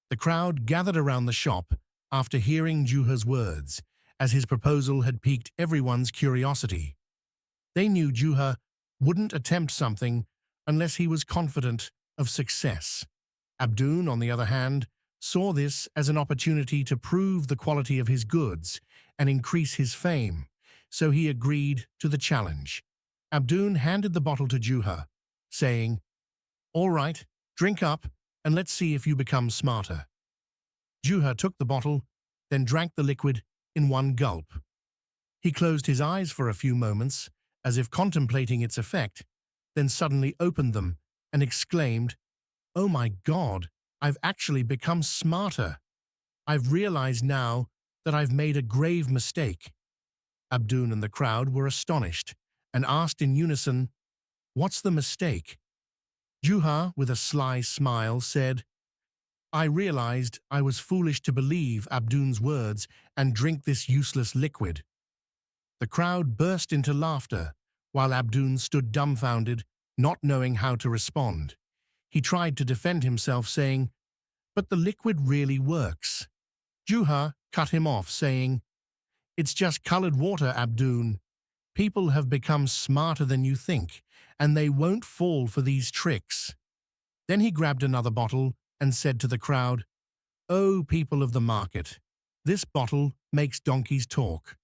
S1: The crowd gathered around the shop after hearing Juha's words, as his proposal had piqued everyone's curiosity. They knew Juha wouldn't attempt something unless he was confident of success. Abdun, on the other hand, saw this as an opportunity to prove the quality of his goods and increase his fame, so he agreed to the challenge. Abdun handed the bottle to Juha, saying, "All right, drink up, and let's see if you become smarter." Juha took the bottle, then drank the liquid in one gulp. He closed his eyes for a few moments, as if contemplating its effect, then suddenly opened them and exclaimed, "Oh my God, I've actually become smarter. I've realized now that I've made a grave mistake." Abdun and the crowd were astonished and asked in unison, "What's the mistake?" Juha, with a sly smile, said, "I realized I was foolish to believe Abdun's words and drink this useless liquid." The crowd burst into laughter, while Abdun stood dumbfounded, not knowing how to respond. He tried to defend himself, saying, "But the liquid really works." Juha cut him off, saying, "It's just colored water, Abdun. People have become smarter than you think, and they won't fall for these tricks." Then he grabbed another bottle and said to the crowd, "Oh, people of the market, this bottle makes donkeys talk.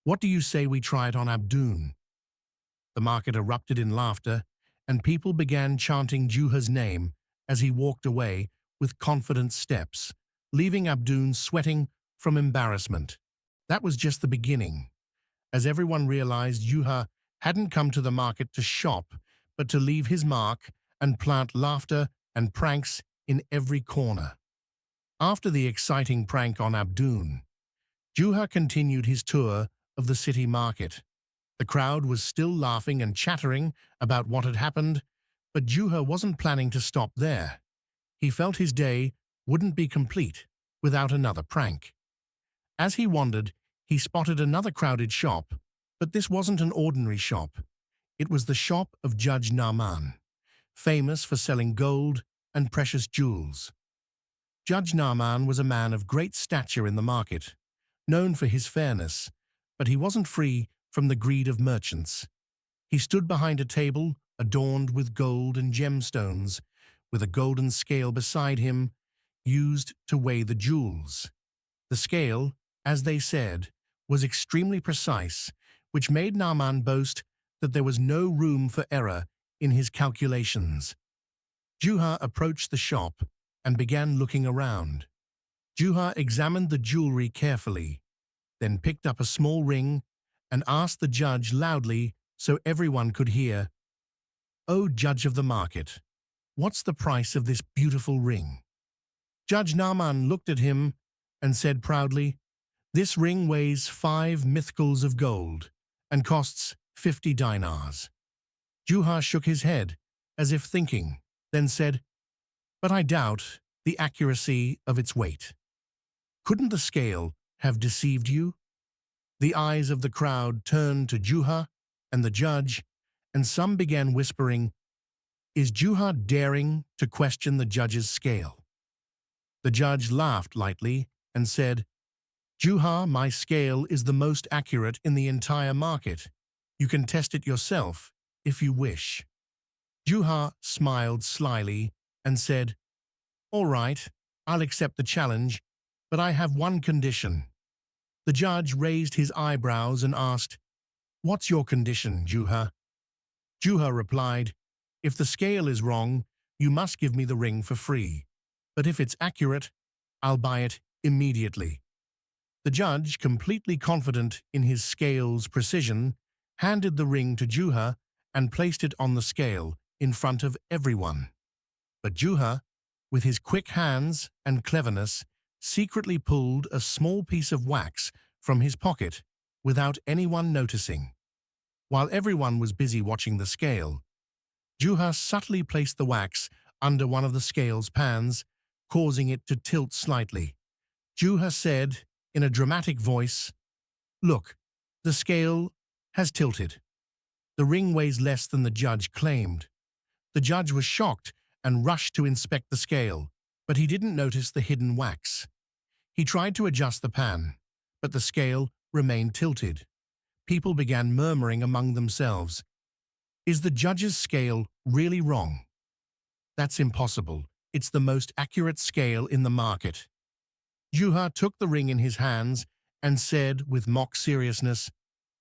S1: What do you say we try it on Abdun?" The market erupted in laughter, and people began chanting Juha's name as he walked away with confident steps, leaving Abdun sweating from embarrassment. That was just the beginning, as everyone realized Juha hadn't come to the market to shop, but to leave his mark and plant laughter and pranks in every corner. After the exciting prank on Abdun, Juha continued his tour of the city market. The crowd was still laughing and chattering about what had happened, but Juha wasn't planning to stop there. He felt his day wouldn't be complete without another prank. As he wandered, he spotted another crowded shop, but this wasn't an ordinary shop. It was the shop of Judge Naaman, famous for selling gold and precious jewels. Judge Naaman was a man of great stature in the market, known for his fairness, but he wasn't free from the greed of merchants. He stood behind a table adorned with gold and gemstones, with a golden scale beside him, used to weigh the jewels. The scale, as they said, was extremely precise, which made Naaman boast that there was no room for error in his calculations. Juha approached the shop and began looking around. Juha examined the jewelry carefully, then picked up a small ring and asked the judge loudly so everyone could hear, "Oh, judge of the market, what's the price of this beautiful ring?" Judge Naaman looked at him and said proudly, "This ring weighs 5 mithqals of gold and costs 50 dinars. Juha shook his head, as if thinking, then said, "But I doubt the accuracy of its weight. Couldn't the scale have deceived you?" The eyes of the crowd turned to Juha and the judge, and some began whispering, "Is Juha daring to question the judge's scale?" The judge laughed lightly and said, "Juha, my scale is the most accurate in the entire market. You can test it yourself if you wish." Juha smiled slyly and said, "All right, I'll accept the challenge, but I have one condition." The judge raised his eyebrows and asked, "What's your condition, Juha?" Juha replied, "If the scale is wrong, you must give me the ring for free. But if it's accurate, I'll buy it immediately." The judge, completely confident in his scale's precision, handed the ring to Juha and placed it on the scale in front of everyone. But Juha, with his quick hands and cleverness, secretly pulled a small piece of wax from his pocket without anyone noticing. While everyone was busy watching the scale, Juha subtly placed the wax under one of the scale's pans, causing it to tilt slightly. Juha said, in a dramatic voice, "Look, the scale has tilted. The ring weighs less than the judge claimed." The judge was shocked and rushed to inspect the scale, but he didn't notice the hidden wax. He tried to adjust the pan, but the scale remained tilted. People began murmuring among themselves, "Is the judge's scale really wrong? That's impossible. It's the most accurate scale in the market." Juha took the ring in his hands and said with mock seriousness,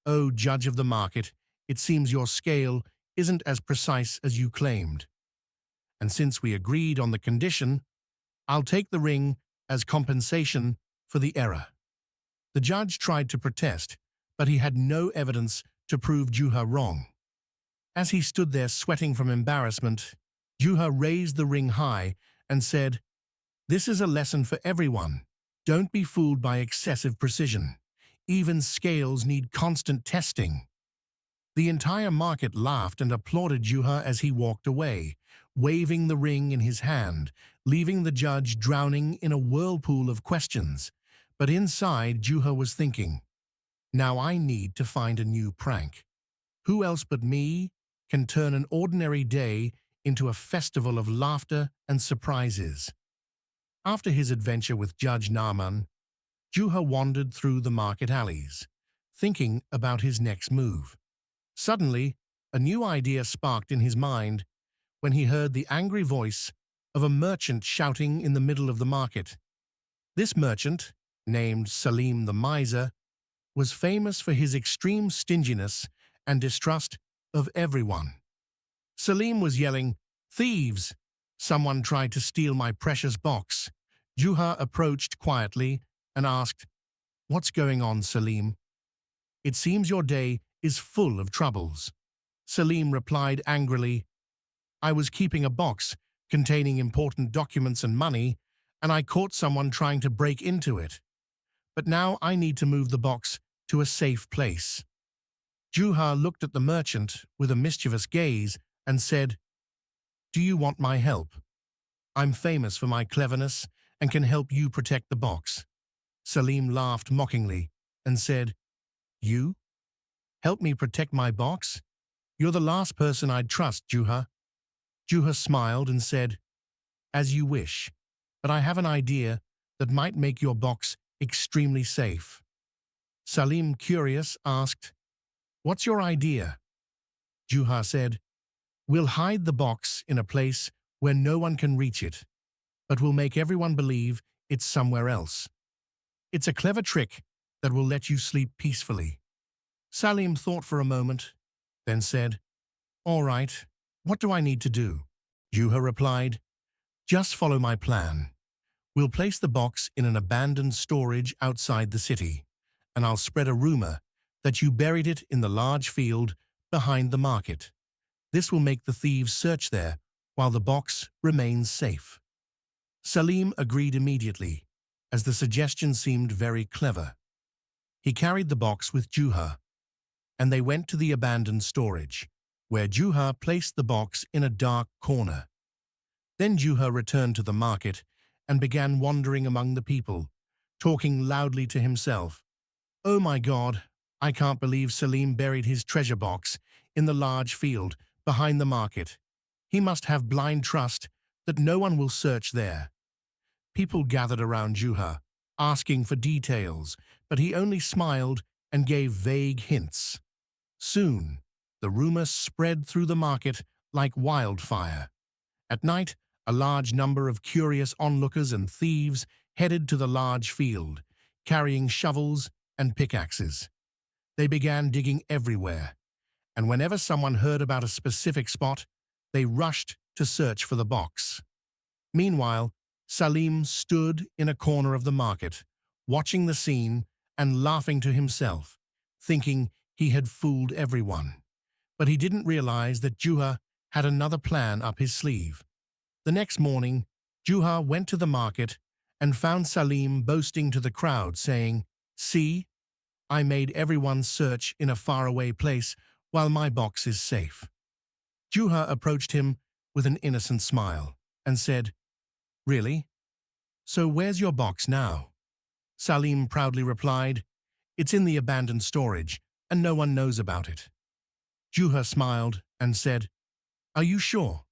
S1: "Oh, judge of the market, it seems your scale isn't as precise as you claimed. And since we agreed on the condition, I'll take the ring as compensation for the error." The judge tried to protest, but he had no evidence to prove Juha wrong. As he stood there sweating from embarrassment, Juha raised the ring high and said, "This is a lesson for everyone. Don't be fooled by excessive precision. Even scales need constant testing." The entire market laughed and applauded Juha as he walked away, waving the ring in his hand, leaving the judge drowning in a whirlpool of questions. But inside, Juha was thinking, "Now I need to find a new prank. Who else but me can turn an ordinary day into a festival of laughter and surprises?" After his adventure with Judge Naaman, Juha wandered through the market alleys, thinking about his next move. Suddenly, a new idea sparked in his mind when he heard the angry voice of a merchant shouting in the middle of the market. This merchant, named Salim the Miser, was famous for his extreme stinginess and distrust of everyone. Salim was yelling, "Thieves! Someone tried to steal my precious box." Juha approached quietly and asked, "What's going on, Salim? It seems your day is full of troubles." Salim replied angrily, "I was keeping a box containing important documents and money, and I caught someone trying to break into it. But now I need to move the box to a safe place." Juha looked at the merchant with a mischievous gaze and said, "Do you want my help? I'm famous for my cleverness and can help you protect the box." Salim laughed mockingly and said, "You? Help me protect my box? You're the last person I'd trust, Juha." Juha smiled and said, "As you wish, but I have an idea that might make your box extremely safe." Salim, curious, asked, "What's your idea?" Juha said, "We'll hide the box in a place where no one can reach it, but we'll make everyone believe it's somewhere else. It's a clever trick that will let you sleep peacefully." Salim thought for a moment, then said, "All right, What do I need to do? Juha replied, just follow my plan. We'll place the box in an abandoned storage outside the city, and I'll spread a rumor that you buried it in the large field behind the market. This will make the thieves search there while the box remains safe. Salim agreed immediately, as the suggestion seemed very clever. He carried the box with Juha, and they went to the abandoned storage, where Juha placed the box in a dark corner. Then Juha returned to the market and began wandering among the people, talking loudly to himself. Oh my God, I can't believe Salim buried his treasure box in the large field behind the market. He must have blind trust that no one will search there. People gathered around Juha, asking for details, but he only smiled and gave vague hints. Soon, the rumor spread through the market like wildfire. At night, a large number of curious onlookers and thieves headed to the large field, carrying shovels and pickaxes. They began digging everywhere, and whenever someone heard about a specific spot, they rushed to search for the box. Meanwhile, Salim stood in a corner of the market, watching the scene and laughing to himself, thinking he had fooled everyone. But he didn't realize that Juha had another plan up his sleeve. The next morning, Juha went to the market and found Salim boasting to the crowd, saying, "See, I made everyone search in a faraway place while my box is safe." Juha approached him with an innocent smile and said, "Really? So where's your box now?" Salim proudly replied, "It's in the abandoned storage, and no one knows about it." Juha smiled and said, "Are you sure?"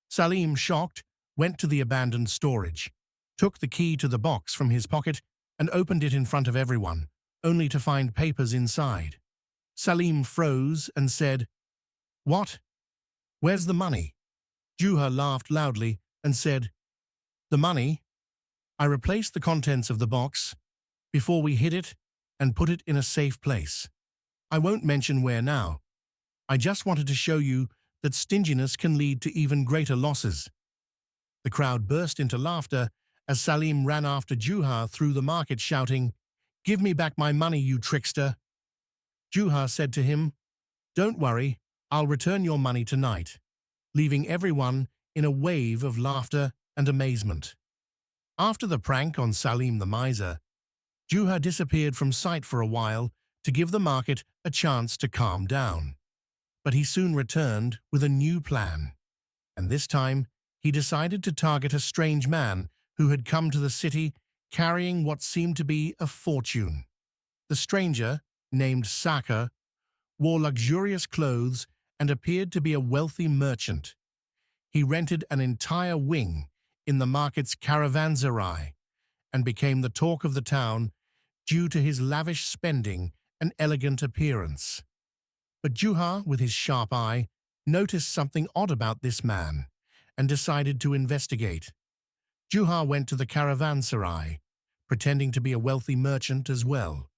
S1: Salim, shocked, went to the abandoned storage, took the key to the box from his pocket, and opened it in front of everyone, only to find papers inside. Salim froze and said, "What? Where's the money?" Juha laughed loudly and said, "The money? I replaced the contents of the box before we hid it and put it in a safe place. I won't mention where now. I just wanted to show you that stinginess can lead to even greater losses." The crowd burst into laughter as Salim ran after Juha through the market shouting, "Give me back my money, you trickster." Juha said to him, "Don't worry, I'll return your money tonight," leaving everyone in a wave of laughter and amazement. After the prank on Salim the miser, Juha disappeared from sight for a while to give the market a chance to calm down. But he soon returned with a new plan, and this time he decided to target a strange man who had come to the city carrying what seemed to be a fortune. The stranger, named Saka, wore luxurious clothes and appeared to be a wealthy merchant. He rented an entire wing in the market's caravanserai and became the talk of the town due to his lavish spending and elegant appearance. But Juha, with his sharp eye, noticed something odd about this man and decided to investigate. Juha went to the caravanserai, pretending to be a wealthy merchant as well.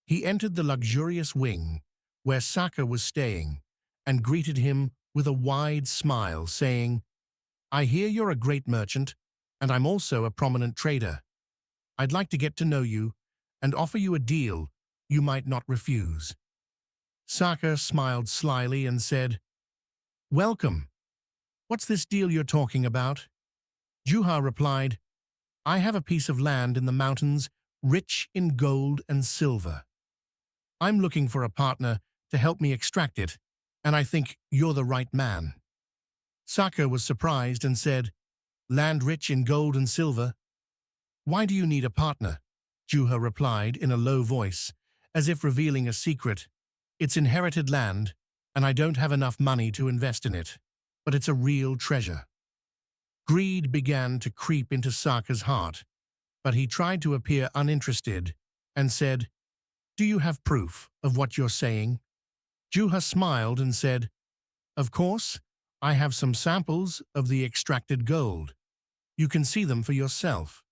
S1: He entered the luxurious wing where Saka was staying and greeted him with a wide smile, saying, "I hear you're a great merchant, and I'm also a prominent trader. I'd like to get to know you and offer you a deal you might not refuse." Saka smiled slyly and said, "Welcome. What's this deal you're talking about?" Juha replied, "I have a piece of land in the mountains rich in gold and silver. I'm looking for a partner to help me extract it, and I think you're the right man." Saka was surprised and said, "Land rich in gold and silver? Why do you need a partner?" Juha replied in a low voice, as if revealing a secret. "It's inherited land, and I don't have enough money to invest in it, but it's a real treasure." Greed began to creep into Saka's heart, but he tried to appear uninterested and said, "Do you have proof of what you're saying?" Juha smiled and said, "Of course, I have some samples of the extracted gold. You can see them for yourself."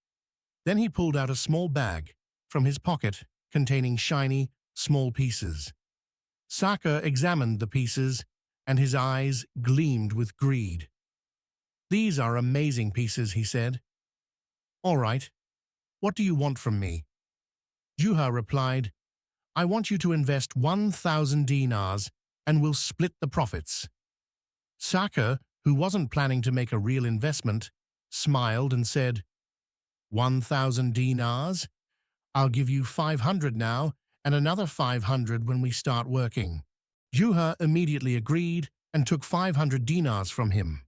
S1: Then he pulled out a small bag from his pocket containing shiny, small pieces. Saka examined the pieces and his eyes gleamed with greed. "These are amazing pieces," he said. "All right, what do you want from me?" Juha replied, "I want you to invest 1,000 dinars and we'll split the profits." Saka, who wasn't planning to make a real investment, smiled and said, 1,000 dinars? I'll give you 500 now and another 500 when we start working." Juha immediately agreed and took 500 dinars from him.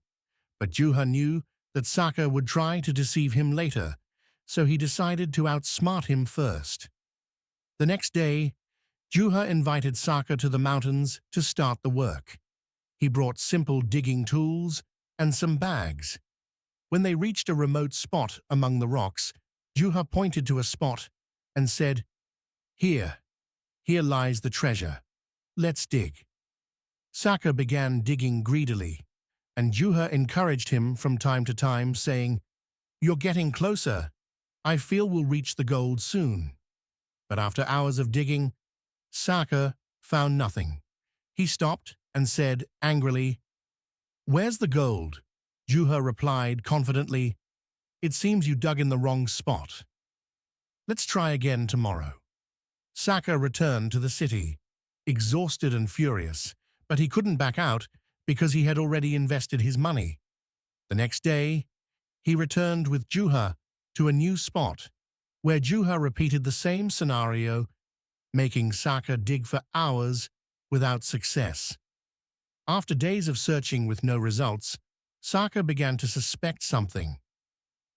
S1: But Juha knew that Saka would try to deceive him later, so he decided to outsmart him first. The next day, Juha invited Saka to the mountains to start the work. He brought simple digging tools and some bags. When they reached a remote spot among the rocks, Juha pointed to a spot and said, Here lies the treasure. Let's dig." Saka began digging greedily, and Juha encouraged him from time to time, saying, "You're getting closer. I feel we'll reach the gold soon." But after hours of digging, Saka found nothing. He stopped and said angrily, "Where's the gold?" Juha replied confidently, "It seems you dug in the wrong spot. Let's try again tomorrow." Saka returned to the city, exhausted and furious, but he couldn't back out because he had already invested his money. The next day, he returned with Juha to a new spot, where Juha repeated the same scenario, making Saka dig for hours without success. After days of searching with no results, Saka began to suspect something.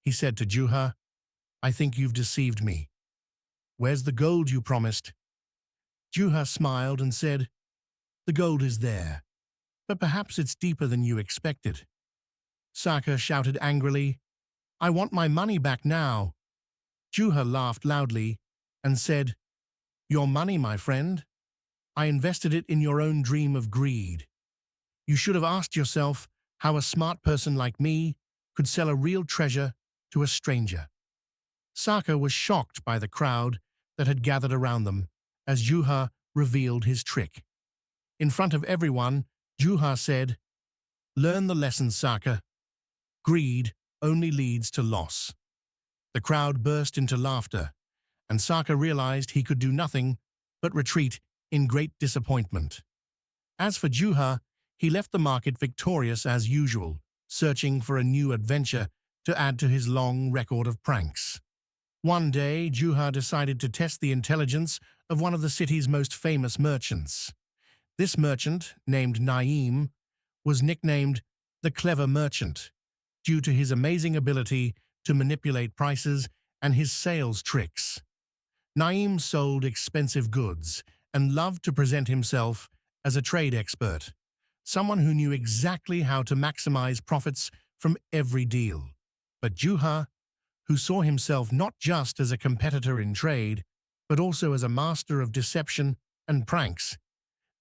S1: He said to Juha, "I think you've deceived me. Where's the gold you promised?" Juha smiled and said, "The gold is there, but perhaps it's deeper than you expected." Saka shouted angrily, "I want my money back now." Juha laughed loudly and said, "Your money, my friend? I invested it in your own dream of greed. You should have asked yourself how a smart person like me could sell a real treasure to a stranger." Saka was shocked by the crowd that had gathered around them as Juha revealed his trick. In front of everyone, Juha said, "Learn the lesson, Saka. Greed only leads to loss." The crowd burst into laughter, and Saka realized he could do nothing but retreat in great disappointment. As for Juha, he left the market victorious as usual, searching for a new adventure to add to his long record of pranks. One day, Juha decided to test the intelligence of one of the city's most famous merchants. This merchant, named Naeem, was nicknamed the Clever Merchant due to his amazing ability to manipulate prices and his sales tricks. Naeem sold expensive goods and loved to present himself as a trade expert, someone who knew exactly how to maximize profits from every deal. But Juha, who saw himself not just as a competitor in trade, but also as a master of deception and pranks,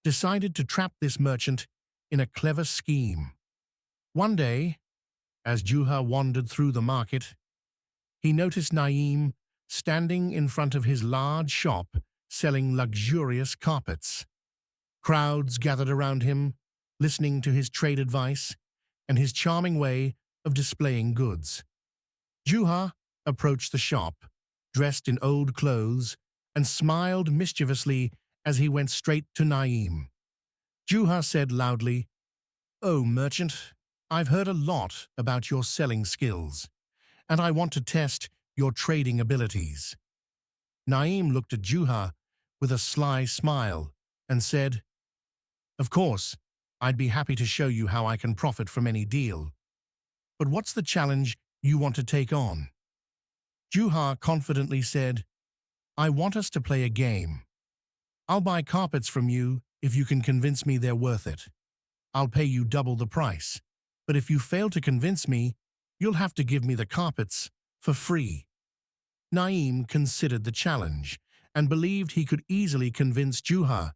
S1: decided to trap this merchant in a clever scheme. One day, as Juha wandered through the market, he noticed Naeem standing in front of his large shop selling luxurious carpets. Crowds gathered around him, listening to his trade advice and his charming way of displaying goods. Juha approached the shop, dressed in old clothes, and smiled mischievously as he went straight to Naeem. Juha said loudly, "Oh, merchant, I've heard a lot about your selling skills, and I want to test your trading abilities." Naeem looked at Juha with a sly smile and said, "Of course, I'd be happy to show you how I can profit from any deal. But what's the challenge you want to take on?" Juha confidently said, "I want us to play a game. I'll buy carpets from you if you can convince me they're worth it. I'll pay you double the price, but if you fail to convince me, you'll have to give me the carpets for free." Naeem considered the challenge and believed he could easily convince Juha,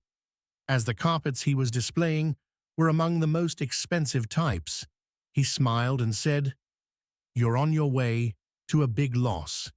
S1: as the carpets he was displaying were among the most expensive types. He smiled and said, "You're on your way to a big loss.